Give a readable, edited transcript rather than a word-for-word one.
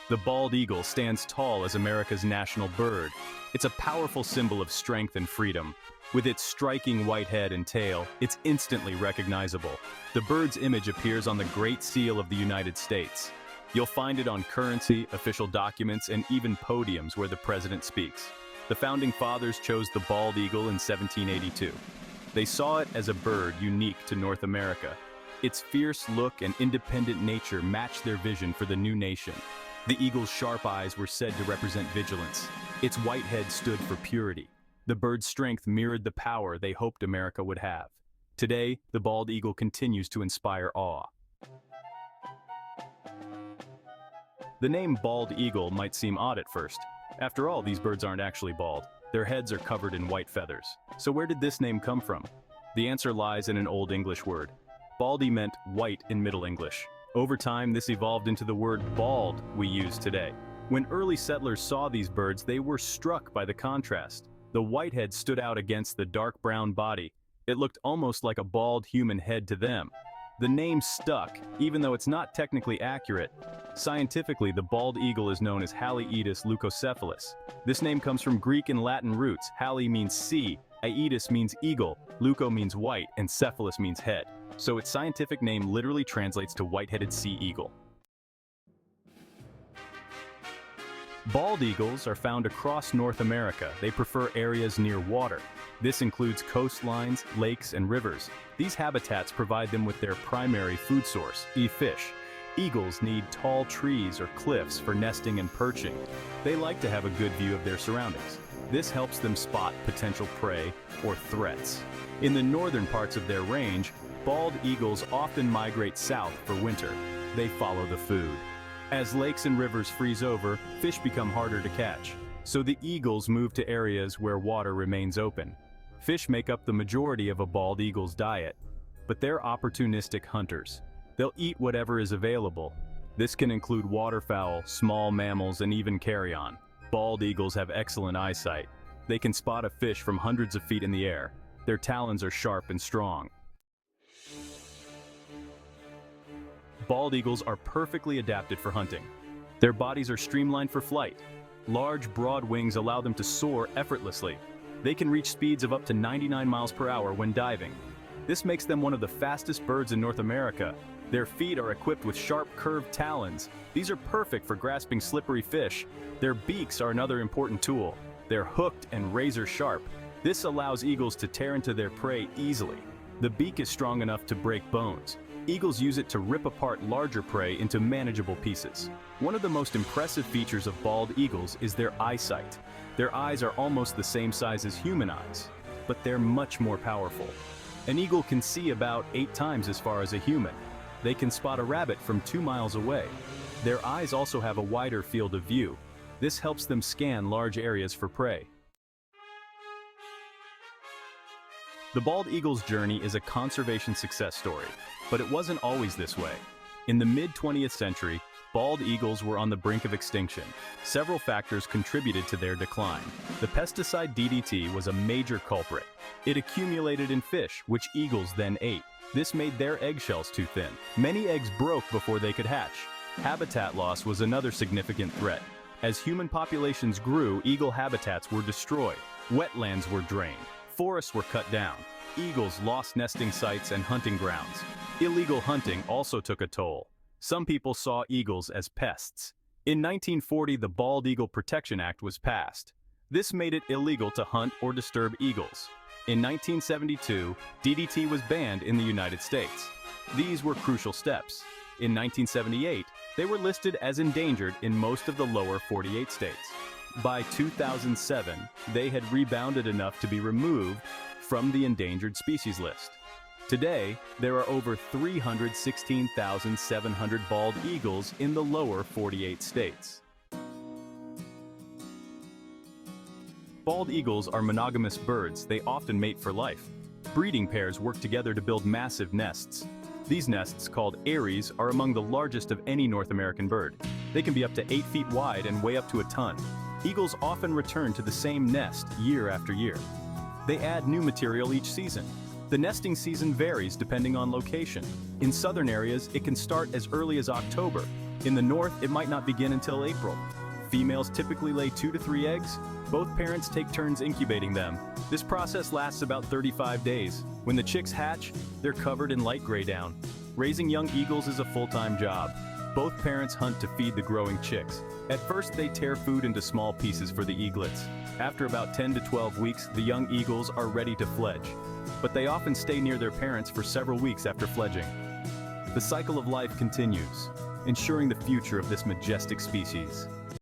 The bald eagle stands tall as America's national bird. It's a powerful symbol of strength and freedom. With its striking white head and tail, it's instantly recognizable. The bird's image appears on the Great Seal of the United States. You'll find it on currency, official documents, and even podiums where the president speaks. The founding fathers chose the bald eagle in 1782. They saw it as a bird unique to North America. Its fierce look and independent nature matched their vision for the new nation. The eagle's sharp eyes were said to represent vigilance. Its white head stood for purity. The bird's strength mirrored the power they hoped America would have. Today, the bald eagle continues to inspire awe. The name bald eagle might seem odd at first. After all, these birds aren't actually bald. Their heads are covered in white feathers. So where did this name come from? The answer lies in an Old English word. Baldy meant white in Middle English. Over time, this evolved into the word bald we use today. When early settlers saw these birds, they were struck by the contrast. The white head stood out against the dark brown body. It looked almost like a bald human head to them. The name stuck, even though it's not technically accurate. Scientifically, the bald eagle is known as Haliaeetus leucocephalus. This name comes from Greek and Latin roots. Hali means sea, aetus means eagle, leuco means white, and cephalus means head. So its scientific name literally translates to white-headed sea eagle. Bald eagles are found across North America. They prefer areas near water. This includes coastlines, lakes, and rivers. These habitats provide them with their primary food source, fish. Eagles need tall trees or cliffs for nesting and perching. They like to have a good view of their surroundings. This helps them spot potential prey or threats. In the northern parts of their range, bald eagles often migrate south for winter. They follow the food. As lakes and rivers freeze over, fish become harder to catch. So the eagles move to areas where water remains open. Fish make up the majority of a bald eagle's diet, but they're opportunistic hunters. They'll eat whatever is available. This can include waterfowl, small mammals, and even carrion. Bald eagles have excellent eyesight. They can spot a fish from hundreds of feet in the air. Their talons are sharp and strong. Bald eagles are perfectly adapted for hunting. Their bodies are streamlined for flight. Large, broad wings allow them to soar effortlessly. They can reach speeds of up to 99 miles per hour when diving. This makes them one of the fastest birds in North America. Their feet are equipped with sharp, curved talons. These are perfect for grasping slippery fish. Their beaks are another important tool. They're hooked and razor sharp. This allows eagles to tear into their prey easily. The beak is strong enough to break bones. Eagles use it to rip apart larger prey into manageable pieces. One of the most impressive features of bald eagles is their eyesight. Their eyes are almost the same size as human eyes, but they're much more powerful. An eagle can see about 8 times as far as a human. They can spot a rabbit from 2 miles away. Their eyes also have a wider field of view. This helps them scan large areas for prey. The bald eagle's journey is a conservation success story, but it wasn't always this way. In the mid-20th century, bald eagles were on the brink of extinction. Several factors contributed to their decline. The pesticide DDT was a major culprit. It accumulated in fish, which eagles then ate. This made their eggshells too thin. Many eggs broke before they could hatch. Habitat loss was another significant threat. As human populations grew, eagle habitats were destroyed. Wetlands were drained. Forests were cut down. Eagles lost nesting sites and hunting grounds. Illegal hunting also took a toll. Some people saw eagles as pests. In 1940, the Bald Eagle Protection Act was passed. This made it illegal to hunt or disturb eagles. In 1972, DDT was banned in the United States. These were crucial steps. In 1978, they were listed as endangered in most of the lower 48 states. By 2007, they had rebounded enough to be removed from the endangered species list. Today, there are over 316,700 bald eagles in the lower 48 states. Bald eagles are monogamous birds. They often mate for life. Breeding pairs work together to build massive nests. These nests, called eyries, are among the largest of any North American bird. They can be up to 8 feet wide and weigh up to a ton. Eagles often return to the same nest year after year. They add new material each season. The nesting season varies depending on location. In southern areas, it can start as early as October. In the north, it might not begin until April. Females typically lay 2 to 3 eggs. Both parents take turns incubating them. This process lasts about 35 days. When the chicks hatch, they're covered in light gray down. Raising young eagles is a full-time job. Both parents hunt to feed the growing chicks. At first, they tear food into small pieces for the eaglets. After about 10 to 12 weeks, the young eagles are ready to fledge. But they often stay near their parents for several weeks after fledging. The cycle of life continues, ensuring the future of this majestic species.